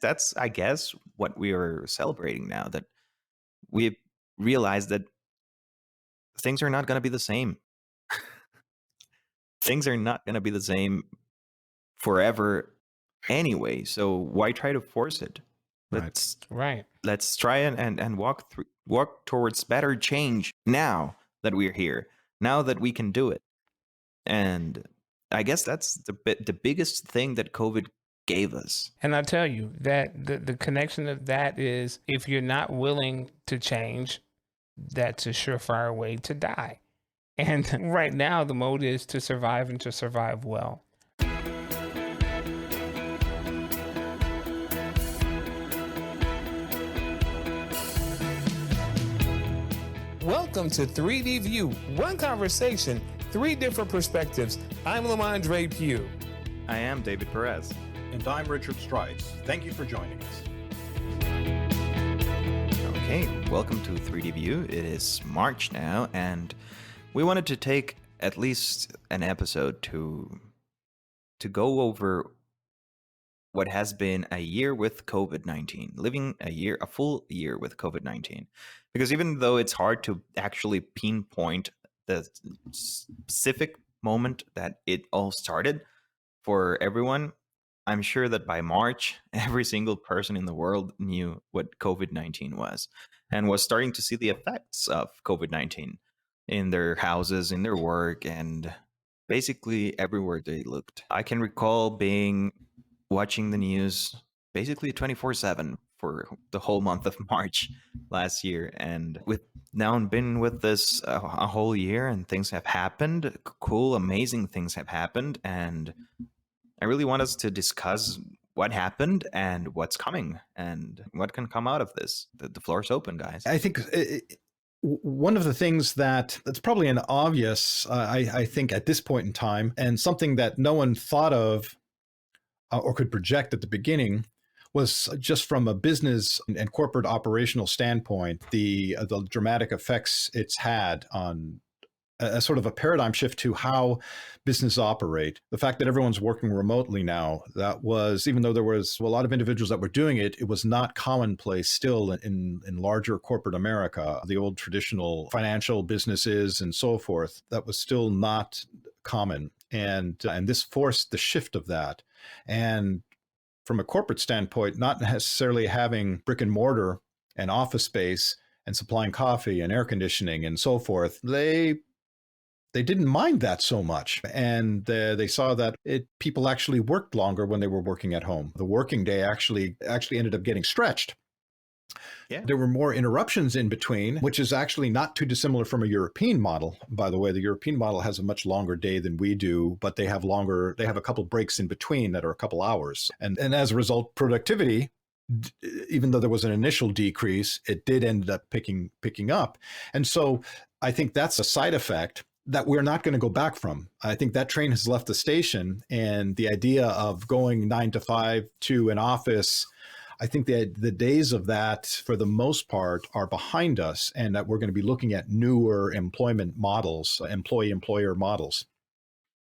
that's, I guess, what we are celebrating now, that we realize that things are not going to be the same. Things are not going to be the same forever anyway. So why try to force it? Right. Let's Right. let's try and walk towards better change now that we're here. Now that we can do it. And I guess that's the biggest thing that COVID gave us. And I tell you that the connection of that is, if you're not willing to change, that's a surefire way to die. And right now, the mode is to survive and to survive well. Welcome to 3D View. One conversation, three different perspectives. I'm Lamondre Pugh. I am David Perez. And I'm Richard Strides. Thank you for joining us. Okay, welcome to 3D View. It is March now, and we wanted to take at least an episode to go over what has been a year with COVID-19, living a full year with COVID-19. Because even though it's hard to actually pinpoint the specific moment that it all started for everyone, I'm sure that by March, every single person in the world knew what COVID-19 was and was starting to see the effects of COVID-19 in their houses, in their work, and basically everywhere they looked. I can recall watching the news basically 24/7 for the whole month of March last year. And with now been with this a whole year, and things have happened, cool, amazing things have happened. And I really want us to discuss what happened and what's coming and what can come out of this. The floor is open, guys. I think one of the things that's probably an obvious, I think, at this point in time, and something that no one thought of or could project at the beginning, was just from a business and corporate operational standpoint, the dramatic effects it's had on a sort of a paradigm shift to how business operate. The fact that everyone's working remotely now, that was, even though there was a lot of individuals that were doing it, it was not commonplace still in larger corporate America, the old traditional financial businesses and so forth. That was still not common. And this forced the shift of that. And from a corporate standpoint, not necessarily having brick and mortar and office space and supplying coffee and air conditioning and so forth, they didn't mind that so much. And they saw that people actually worked longer when they were working at home. The working day actually ended up getting stretched. Yeah. There were more interruptions in between, which is actually not too dissimilar from a European model. By the way, the European model has a much longer day than we do, but they have a couple breaks in between that are a couple hours. And as a result, productivity, even though there was an initial decrease, it did end up picking up. And so I think that's a side effect that we're not going to go back from. I think that train has left the station, and the idea of going 9 to 5 to an office, I think that the days of that, for the most part, are behind us, and that we're going to be looking at newer employment models, employee-employer models.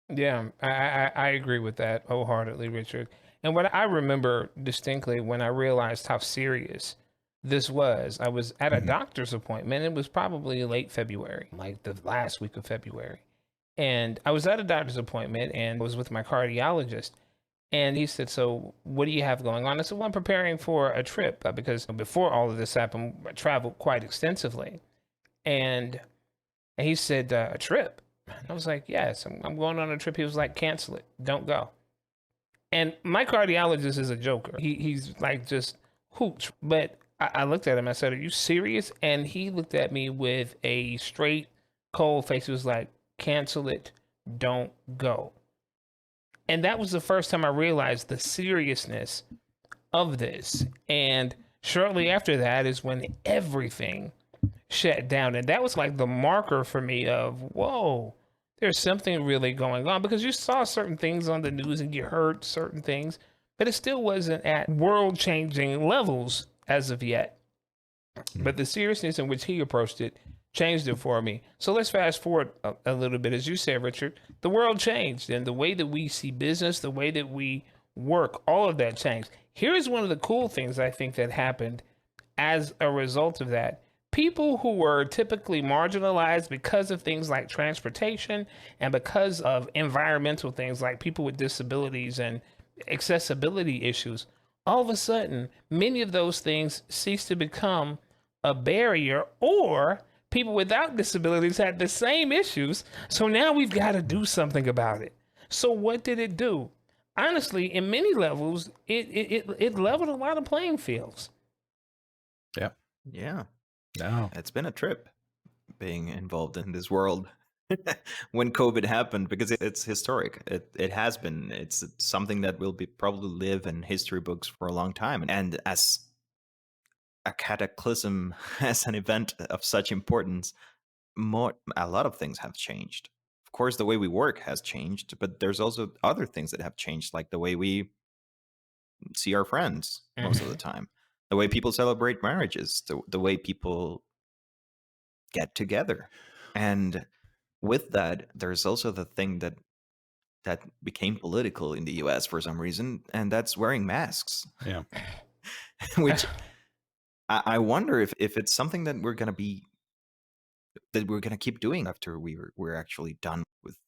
Yeah, I agree with that wholeheartedly, Richard. And what I remember distinctly when I realized how serious this was, I was at a doctor's appointment. It was probably late February, like the last week of February. And I was at a doctor's appointment and was with my cardiologist. And he said, "So what do you have going on?" I said, "Well, I'm preparing for a trip," because before all of this happened, I traveled quite extensively. And he said, "A trip?" And I was like, "Yes, I'm going on a trip." He was like, "Cancel it. Don't go." And my cardiologist is a joker. He's like just hooch. But I looked at him. I said, "Are you serious?" And he looked at me with a straight, cold face. He was like, "Cancel it. Don't go." And that was the first time I realized the seriousness of this. And shortly after that is when everything shut down. And that was like the marker for me of, whoa, there's something really going on. Because you saw certain things on the news and you heard certain things, but it still wasn't at world-changing levels as of yet. But the seriousness in which he approached it changed it for me. So let's fast forward a little bit. As you said, Richard, the world changed, and the way that we see business, the way that we work, all of that changed. Here's one of the cool things I think that happened as a result of that. People who were typically marginalized because of things like transportation and because of environmental things like people with disabilities and accessibility issues, all of a sudden, many of those things cease to become a barrier, or people without disabilities had the same issues. So now we've got to do something about it. So what did it do? Honestly, in many levels, it leveled a lot of playing fields. Yeah. Yeah. No. It's been a trip being involved in this world when COVID happened, because it's historic. It has been. It's something that will be probably live in history books for a long time. And as a cataclysm, as an event of such importance, a lot of things have changed. Of course, the way we work has changed, but there's also other things that have changed, like the way we see our friends most of the time, the way people celebrate marriages, the way people get together. And with that, there's also the thing that became political in the US for some reason, and that's wearing masks. Yeah. Which I wonder if it's something that we're gonna keep doing after we're actually done with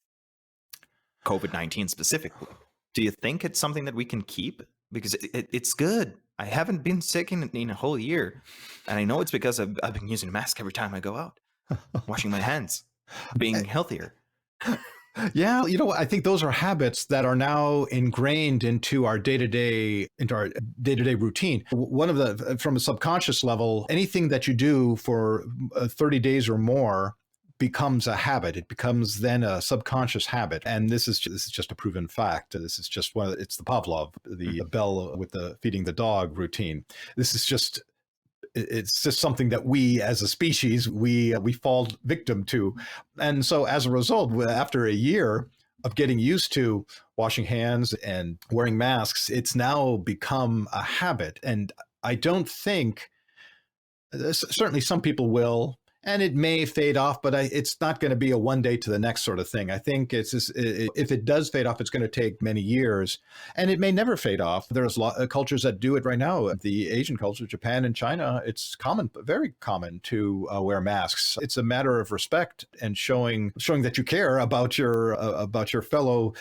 COVID-19 specifically. Do you think it's something that we can keep? Because it's good. I haven't been sick in a whole year, and I know it's because I've been using a mask every time I go out, washing my hands, being healthier. Yeah, I think those are habits that are now ingrained into our day-to-day routine. One of from a subconscious level, anything that you do for 30 days or more becomes a habit. It becomes then a subconscious habit, and this is just a proven fact. This is just it's the Pavlov, the bell with the feeding the dog routine. This is just. It's just something that we as a species, we fall victim to. And so as a result, after a year of getting used to washing hands and wearing masks, it's now become a habit. And I don't think, certainly some people will, and it may fade off, but it's not going to be a one day to the next sort of thing. I think it's just, if it does fade off, it's going to take many years, and it may never fade off. There's cultures that do it right now. The Asian culture, Japan and China, it's common, very common to wear masks. It's a matter of respect and showing that you care about your fellow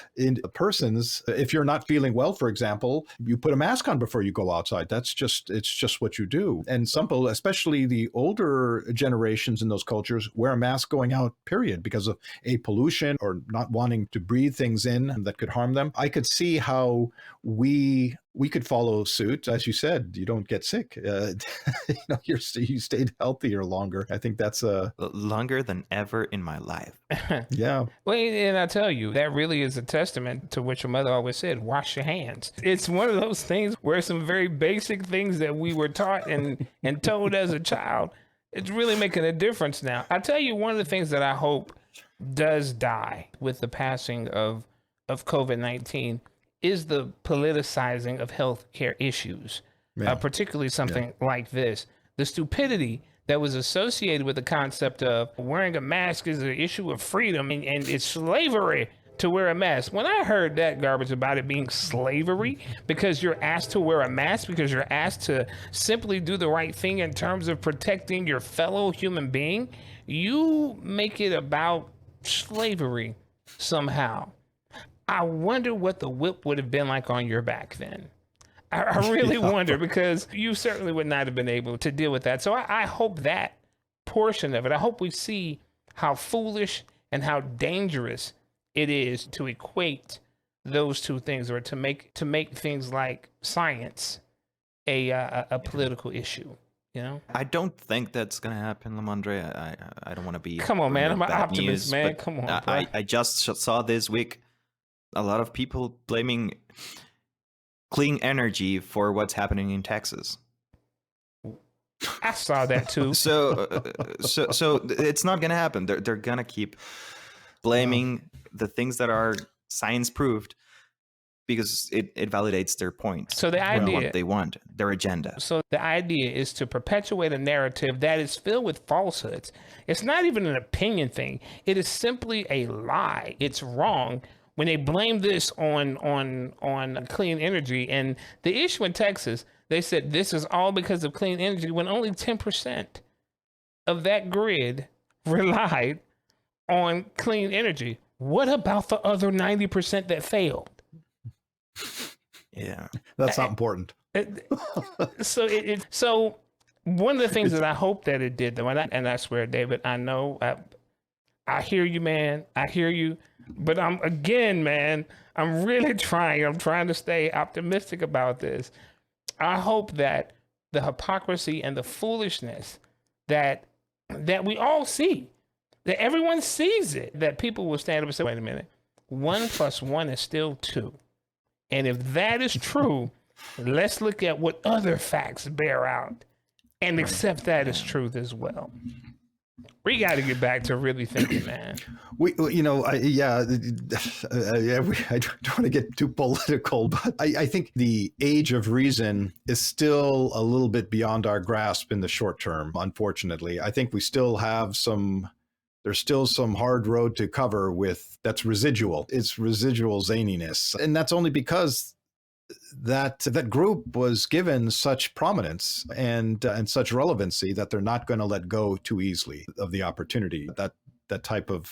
persons. If you're not feeling well, for example, you put a mask on before you go outside. It's just what you do. And some people, especially the older generations in those cultures, wear a mask going out, period, because of pollution or not wanting to breathe things in that could harm them. I could see how we could follow suit. As you said, you don't get sick. You stayed healthier longer. I think that's longer than ever in my life. Yeah. Well, and I tell you, that really is a testament to what your mother always said: wash your hands. It's one of those things where some very basic things that we were taught and told as a child, it's really making a difference now. I tell you, one of the things that I hope does die with the passing of COVID-19 is the politicizing of healthcare issues, particularly something like this. The stupidity that was associated with the concept of wearing a mask is an issue of freedom and it's slavery to wear a mask. When I heard that garbage about it being slavery because you're asked to wear a mask, because you're asked to simply do the right thing in terms of protecting your fellow human being, you make it about slavery somehow. I wonder what the whip would have been like on your back then. I really wonder, because you certainly would not have been able to deal with that. So I hope that portion of it, I hope we see how foolish and how dangerous it is to equate those two things, or to make things like science a political issue. I don't think that's gonna happen, Lamondre. I don't want to be. Come on, man. I'm an optimist, man. Come on. I just saw this week a lot of people blaming clean energy for what's happening in Texas. I saw that too. So it's not gonna happen. They're gonna keep blaming the things that are science proved, because it validates their point. So the idea, what they want, their agenda. So the idea is to perpetuate a narrative that is filled with falsehoods. It's not even an opinion thing. It is simply a lie. It's wrong. when they blame this on clean energy. And the issue in Texas, they said this is all because of clean energy when only 10% of that grid relied on clean energy. What about the other 90% that failed? Yeah, That's not important. So one of the things that I hope that it did, though, and I swear, David, I know I hear you, man. I hear you, but I'm really trying. I'm trying to stay optimistic about this. I hope that the hypocrisy and the foolishness that we all see, that everyone sees it, that people will stand up and say, wait a minute, 1 + 1 is still 2. And if that is true, let's look at what other facts bear out and accept that as truth as well. We got to get back to really thinking, man. I don't want to get too political, but I think the age of reason is still a little bit beyond our grasp in the short term, unfortunately. I think we still have there's still some hard road to cover that's residual. It's residual zaniness. And that's only because that group was given such prominence and such relevancy that they're not going to let go too easily of the opportunity, that type of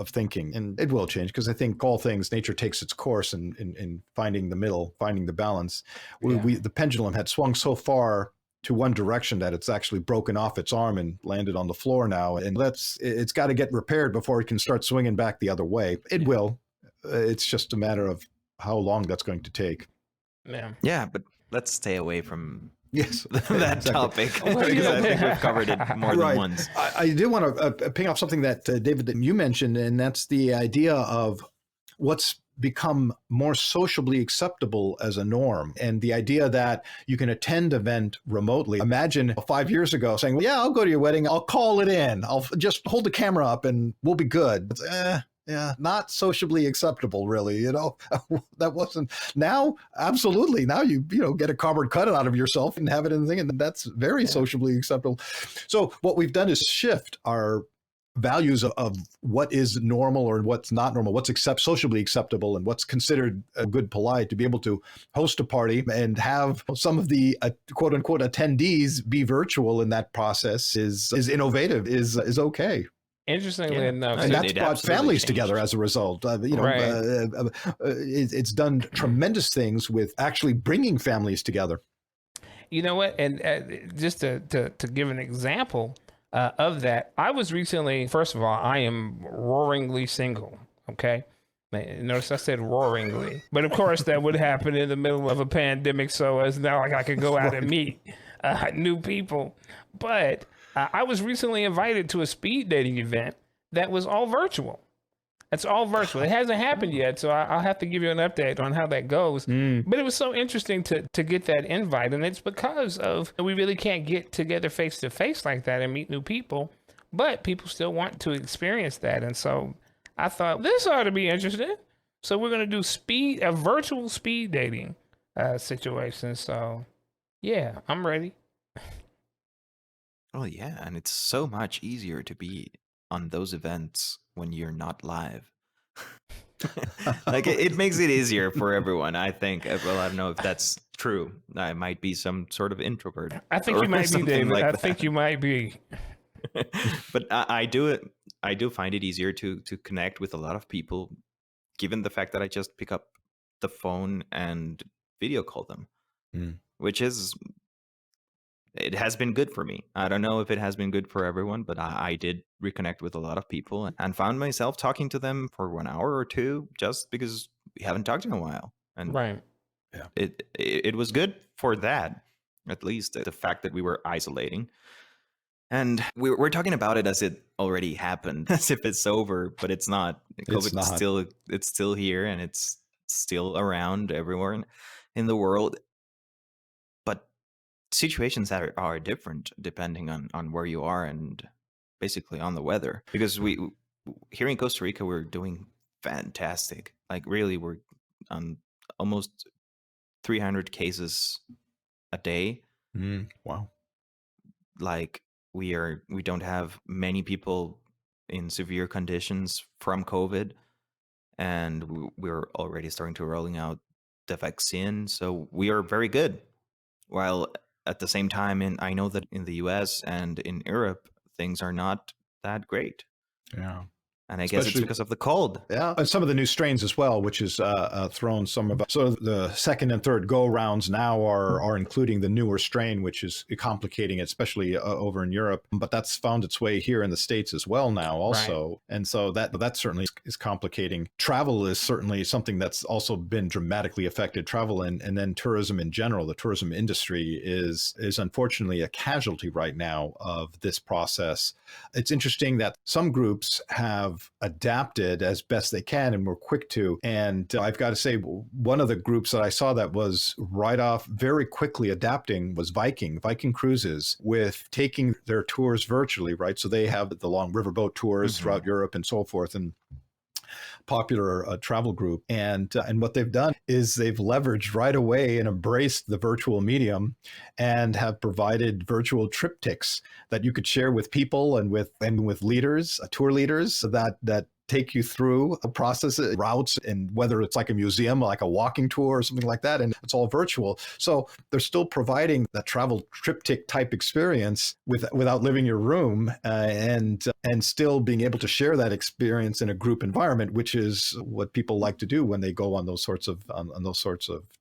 thinking. And it will change, because I think all things, nature takes its course in finding the middle, finding the balance. The pendulum had swung so far to one direction that it's actually broken off its arm and landed on the floor now. And it's got to get repaired before it can start swinging back the other way. It will. It's just a matter of how long that's going to take. Yeah, but let's stay away from that topic, because I think we've covered it more than once. I did want to ping off something that David, that you mentioned, and that's the idea of what's become more sociably acceptable as a norm, and the idea that you can attend an event remotely. Imagine 5 years ago saying, well, yeah, I'll go to your wedding, I'll call it in, I'll just hold the camera up and we'll be good. Yeah, not sociably acceptable, really. That wasn't. Now, absolutely. Now you get a cardboard cutout out of yourself and have it in the thing, and that's very sociably acceptable. So what we've done is shift our values of what is normal or what's not normal, what's sociably acceptable and what's considered a good polite, to be able to host a party and have some of the quote unquote attendees be virtual in that process is innovative, is okay. Interestingly enough, and that's brought families together as a result. It's done tremendous things with actually bringing families together. You know what? And just to give an example of that, I was recently, first of all, I am roaringly single. Okay. Notice I said roaringly, but of course that would happen in the middle of a pandemic. So it's not like I could go out and meet new people, but I was recently invited to a speed dating event that was all virtual. It's all virtual. It hasn't happened yet, so I'll have to give you an update on how that goes. But it was so interesting to get that invite, and it's because of we really can't get together face to face like that and meet new people, but people still want to experience that. And so I thought this ought to be interesting. So we're going to do a virtual speed dating situation. So yeah, I'm ready. Oh yeah, and it's so much easier to be on those events when you're not live. Like it makes it easier for everyone, I think. Well, I don't know if that's true. I might be some sort of introvert. I think you might be, David. I think you might be. But I do find it easier to connect with a lot of people, given the fact that I just pick up the phone and video call them, which is. It has been good for me. I don't know if it has been good for everyone, but I did reconnect with a lot of people and found myself talking to them for 1 hour or two just because we haven't talked in a while. And yeah, it was good for that, at least the fact that we were isolating. And we're talking about it as it already happened, as if it's over, but it's not. It's still here, and it's still around everywhere in the world. Situations that are different depending on where you are and basically on the weather, because we here in Costa Rica we're doing fantastic. Like really, we're on almost 300 cases a day. Wow. Like we don't have many people in severe conditions from COVID, and we're already starting to rolling out the vaccine. So we are very good. While at the same time, I know that in the US and in Europe, things are not that great. Yeah. And I guess it's because of the cold. Yeah, and some of the new strains as well, which has thrown some of. So the second and third go rounds now are including the newer strain, which is complicating it, especially over in Europe. But that's found its way here in the States as well now, also, right. And so that certainly is complicating. Travel is certainly something that's also been dramatically affected. Travel and then tourism in general. The tourism industry is unfortunately a casualty right now of this process. It's interesting that some groups have adapted as best they can and were quick to. And I've got to say, one of the groups that I saw that was right off very quickly adapting was Viking Cruises, with taking their tours virtually, right? So they have the long riverboat tours throughout Europe and so forth. And popular travel group, and what they've done is they've leveraged right away and embraced the virtual medium, and have provided virtual triptychs that you could share with people and with leaders, tour leaders, that take you through a process, routes, and whether it's like a museum, like a walking tour or something like that, and it's all virtual. So they're still providing that travel triptych type experience without leaving your room, and still being able to share that experience in a group environment, which is what people like to do when they go on those sorts of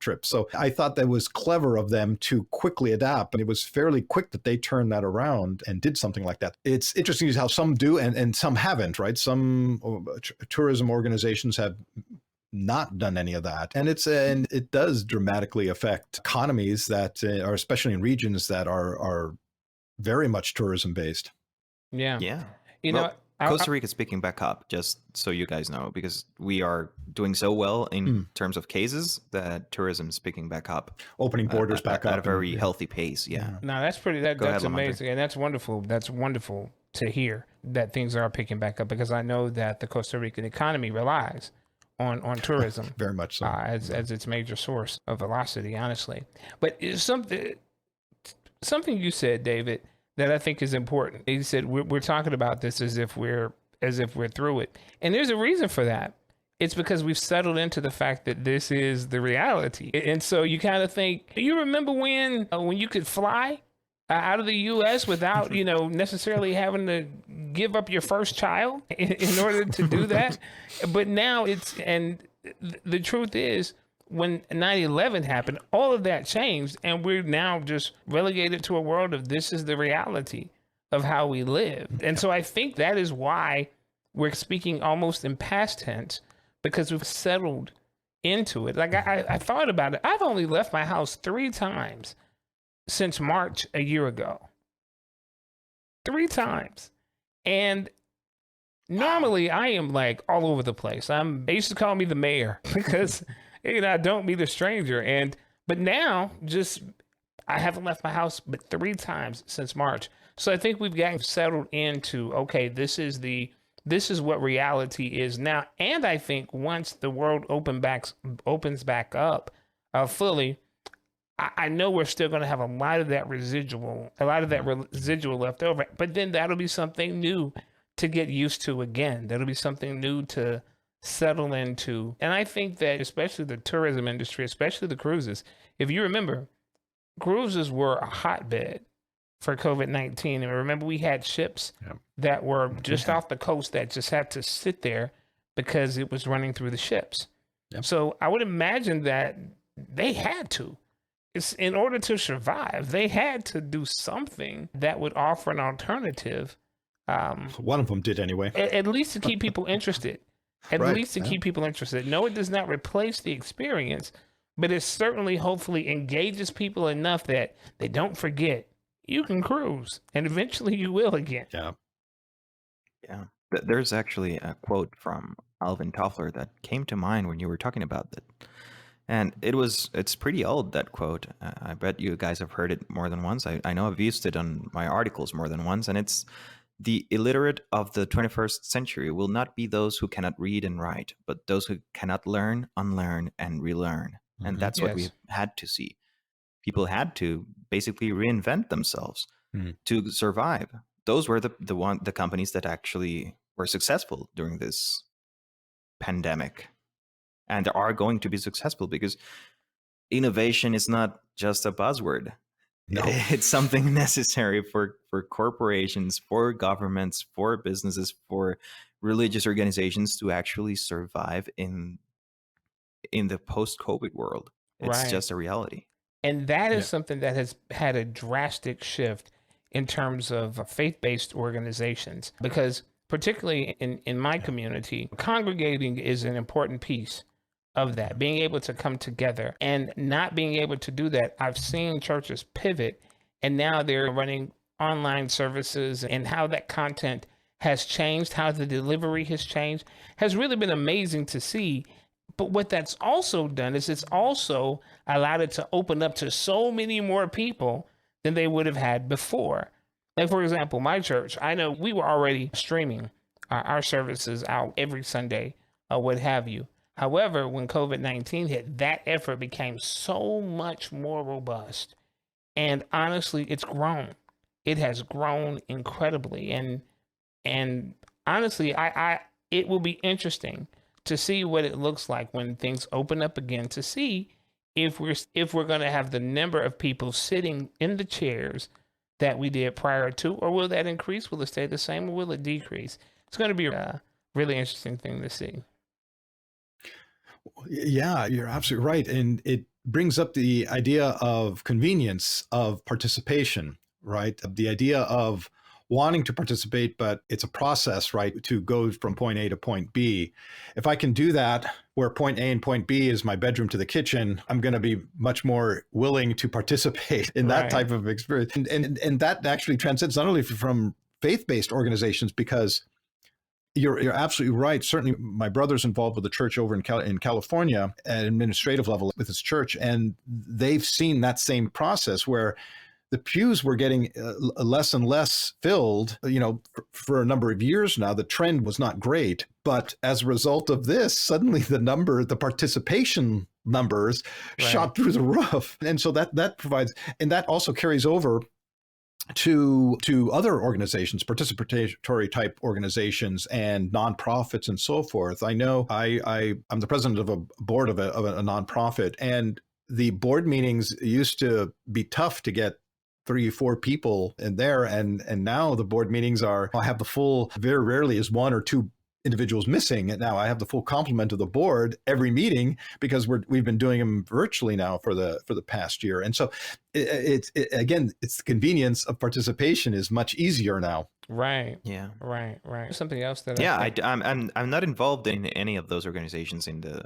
trips. So I thought that was clever of them to quickly adapt, and it was fairly quick that they turned that around and did something like that. It's interesting how some do and some haven't, right? Some tourism organizations have not done any of that, and it does dramatically affect economies that are, especially in regions that are very much tourism based. Yeah. Costa Rica is picking back up, just so you guys know, because we are doing so well in terms of cases that tourism is picking back up, opening borders back up at a very healthy pace. Yeah. No, that's that's amazing, and that's wonderful. That's wonderful to hear that things are picking back up, because I know that the Costa Rican economy relies on tourism very much so, as its major source of velocity, honestly. But it's something you said, David, that I think is important. You said we're talking about this as if we're through it, and there's a reason for that. It's because we've settled into the fact that this is the reality, and so you kind of think. You remember when you could fly out of the U.S. without necessarily having to give up your first child in order to do that? But now the truth is, when 9/11 happened, all of that changed, and we're now just relegated to a world of this is the reality of how we live. And so I think that is why we're speaking almost in past tense, because we've settled into it. Like I thought about it. I've only left my house 3 times since March a year ago. 3 times. And normally I am like all over the place. They used to call me the mayor because I don't meet a stranger. But now I haven't left my house but 3 times since March. So I think we've gotten settled into, okay, this is what reality is now. And I think once the world opens back up fully, I know we're still going to have a lot of that residual left over, but then that'll be something new to get used to again. That'll be something new to settle into. And I think that especially the tourism industry, especially the cruises, if you remember, cruises were a hotbed for COVID-19. And remember, we had ships that were just off the coast that just had to sit there because it was running through the ships. Yep. So I would imagine that they had to. It's in order to survive, they had to do something that would offer an alternative. One of them did anyway. At least to keep people interested. Keep people interested. No, it does not replace the experience, but it certainly, hopefully, engages people enough that they don't forget you can cruise, and eventually you will again. Yeah. There's actually a quote from Alvin Toffler that came to mind when you were talking about that. And it's pretty old, that quote. I bet you guys have heard it more than once. I know I've used it on my articles more than once. And it's, the illiterate of the 21st century will not be those who cannot read and write, but those who cannot learn, unlearn, and relearn. And that's what we had to see. People had to basically reinvent themselves to survive. Those were the companies that actually were successful during this pandemic and are going to be successful because innovation is not just a buzzword. No. It's something necessary for corporations, for governments, for businesses, for religious organizations to actually survive in the post-COVID world. It's Right. just a reality. And that is Yeah. something that has had a drastic shift in terms of faith-based organizations, because particularly in my community, congregating is an important piece of that, being able to come together. And not being able to do that, I've seen churches pivot, and now they're running online services, and how that content has changed, how the delivery has changed, has really been amazing to see. But what that's also done is it's also allowed it to open up to so many more people than they would have had before. Like, for example, my church, I know we were already streaming our services out every Sunday, or what have you. However, when COVID-19 hit, that effort became so much more robust. And honestly, it's grown. It has grown incredibly. And honestly, it will be interesting to see what it looks like when things open up again, to see if we're going to have the number of people sitting in the chairs that we did prior to, or will that increase? Will it stay the same, or will it decrease? It's going to be a really interesting thing to see. Yeah, you're absolutely right. And it brings up the idea of convenience of participation, right? The idea of wanting to participate, but it's a process, right, to go from point A to point B. If I can do that, where point A and point B is my bedroom to the kitchen, I'm going to be much more willing to participate in that type of experience. And that actually transcends not only from faith-based organizations, because you're absolutely right. Certainly, my brother's involved with the church over in California at an administrative level with his church, and they've seen that same process where the pews were getting less and less filled, for a number of years now. The trend was not great, but as a result of this, suddenly the participation numbers shot through the roof. And so that provides, and that also carries over to other organizations, participatory type organizations and nonprofits and so forth. I know I'm the president of a board of a nonprofit, and the board meetings used to be tough to get 3 or 4 people in there, and now the board meetings I have the full, very rarely is 1 or 2 individuals missing, and now I have the full complement of the board every meeting, because we've been doing them virtually now for the past year. And so it's the convenience of participation is much easier now. Right. Yeah. Right. Something else that I'm not involved in any of those organizations in the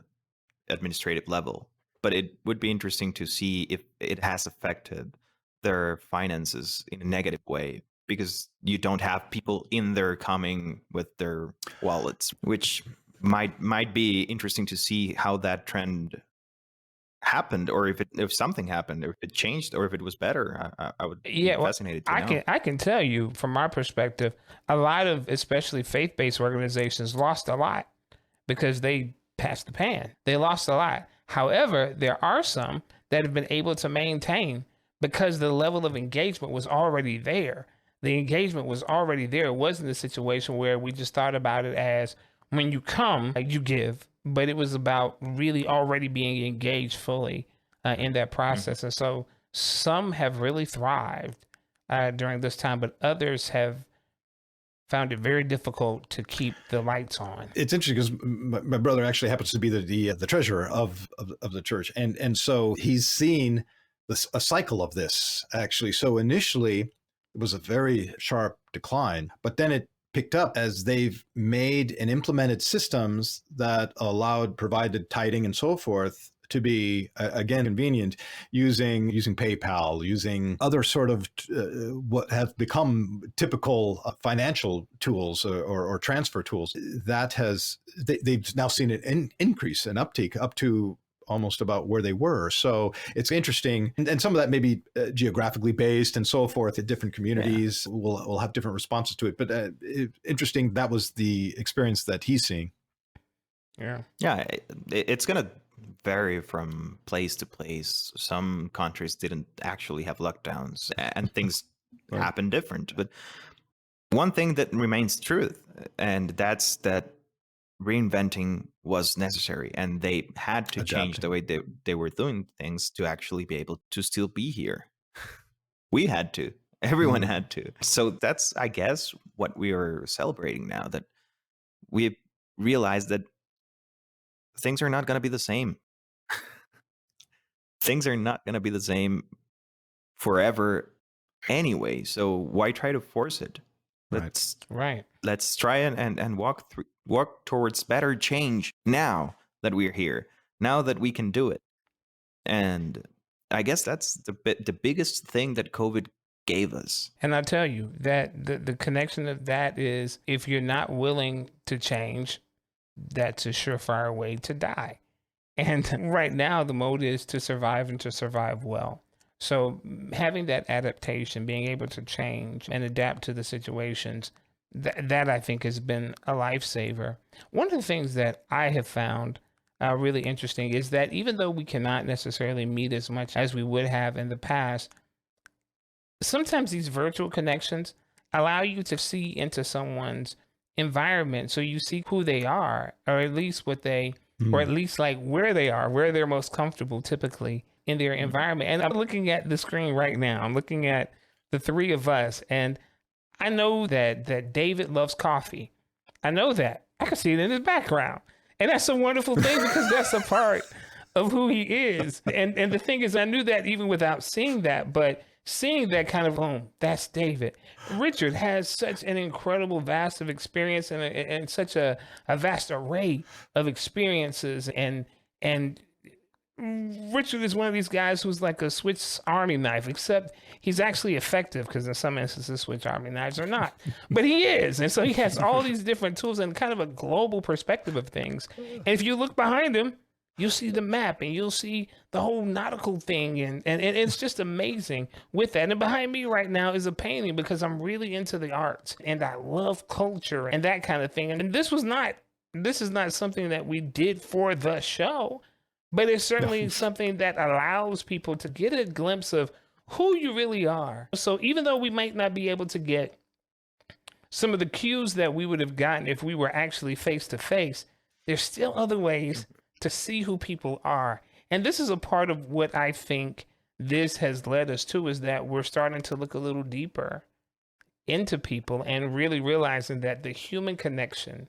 administrative level, but it would be interesting to see if it has affected their finances in a negative way, because you don't have people in there coming with their wallets, which might be interesting to see how that trend happened, or if something happened, or if it changed, or if it was better. I would be fascinated to know. I can tell you from my perspective, a lot of especially faith-based organizations lost a lot because they passed the pan. They lost a lot. However, there are some that have been able to maintain because the level of engagement was already there. The engagement was already there. It wasn't a situation where we just thought about it as when you come, you give, but it was about really already being engaged fully in that process. And so some have really thrived during this time, but others have found it very difficult to keep the lights on. It's interesting because my brother actually happens to be the treasurer of the church, and so he's seen a cycle of this, actually. So initially, it was a very sharp decline, but then it picked up as they've made and implemented systems that provided tithing and so forth to be, again, convenient, using PayPal, using other sort of what have become typical financial tools or transfer tools. They've now seen an increase, an uptake up to almost about where they were. So it's interesting. And some of that may be geographically based and so forth. At different communities will have different responses to it. But interesting, that was the experience that he's seeing. Yeah. Yeah, it's going to vary from place to place. Some countries didn't actually have lockdowns and things happen different. But one thing that remains true, and that's that reinventing was necessary, and they had to change the way they were doing things to actually be able to still be here. We had to. Everyone had to. So that's, I guess, what we are celebrating now, that we realized that things are not going to be the same. Things are not going to be the same forever anyway. So why try to force it? Let's try and walk towards better change now that we're here, now that we can do it. And I guess that's the biggest thing that COVID gave us. And I tell you that the connection of that is, if you're not willing to change, that's a surefire way to die. And right now the mode is to survive, and to survive well. So having that adaptation, being able to change and adapt to the situations, that I think has been a lifesaver. One of the things that I have found really interesting is that even though we cannot necessarily meet as much as we would have in the past, sometimes these virtual connections allow you to see into someone's environment, so you see who they are, or at least what they, or at least like where they are, where they're most comfortable typically in their environment. And I'm looking at the screen right now. I'm looking at the three of us, and I know that David loves coffee. I know that. I can see it in his background. And that's a wonderful thing, because that's a part of who he is. And the thing is, I knew that even without seeing that, but seeing that kind of, boom, that's David. Richard has such an incredible vast of experience, and such a vast array of experiences. And Richard is one of these guys who's like a Swiss Army knife, except he's actually effective, because in some instances Swiss Army knives are not, but he is. And so he has all these different tools and kind of a global perspective of things. And if you look behind him, you'll see the map, and you'll see the whole nautical thing. And it's just amazing with that. And behind me right now is a painting, because I'm really into the arts and I love culture and that kind of thing. And this is not something that we did for the show, but it's certainly something that allows people to get a glimpse of who you really are. So even though we might not be able to get some of the cues that we would have gotten if we were actually face to face, there's still other ways to see who people are. And this is a part of what I think this has led us to, is that we're starting to look a little deeper into people, and really realizing that the human connection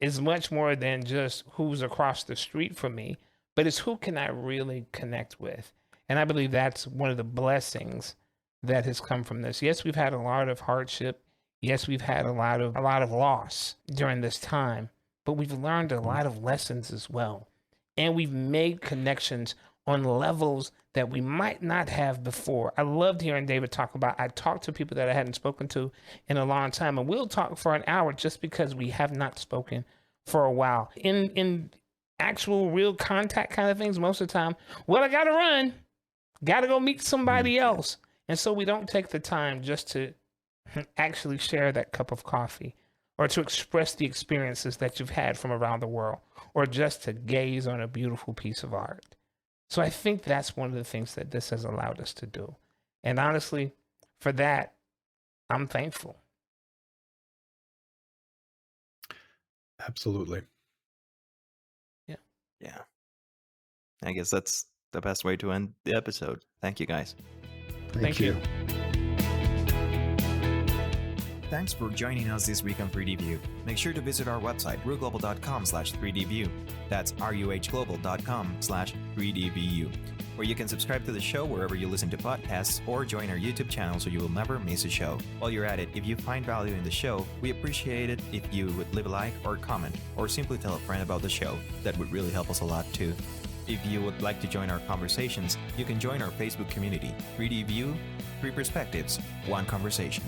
is much more than just who's across the street from me, but it's who can I really connect with. And I believe that's one of the blessings that has come from this. Yes, we've had a lot of hardship. Yes, we've had a lot of loss during this time, but we've learned a lot of lessons as well. And we've made connections on levels that we might not have before. I loved hearing David talk about, I talked to people that I hadn't spoken to in a long time, and we'll talk for an hour just because we have not spoken for a while. In actual real contact kind of things, most of the time, well, I gotta run, gotta go meet somebody else. And so we don't take the time just to actually share that cup of coffee, or to express the experiences that you've had from around the world, or just to gaze on a beautiful piece of art. So I think that's one of the things that this has allowed us to do. And honestly, for that, I'm thankful. Absolutely. Yeah. I guess that's the best way to end the episode. Thank you, guys. Thank you. Thanks for joining us this week on 3DView. Make sure to visit our website, ruglobal.com/3dview. That's ruhglobal.com/3dvu, where you can subscribe to the show wherever you listen to podcasts, or join our YouTube channel so you will never miss a show. While you're at it, if you find value in the show, we appreciate it if you would leave a like or comment, or simply tell a friend about the show. That would really help us a lot too. If you would like to join our conversations, you can join our Facebook community, 3DView, 3 Perspectives, 1 Conversation.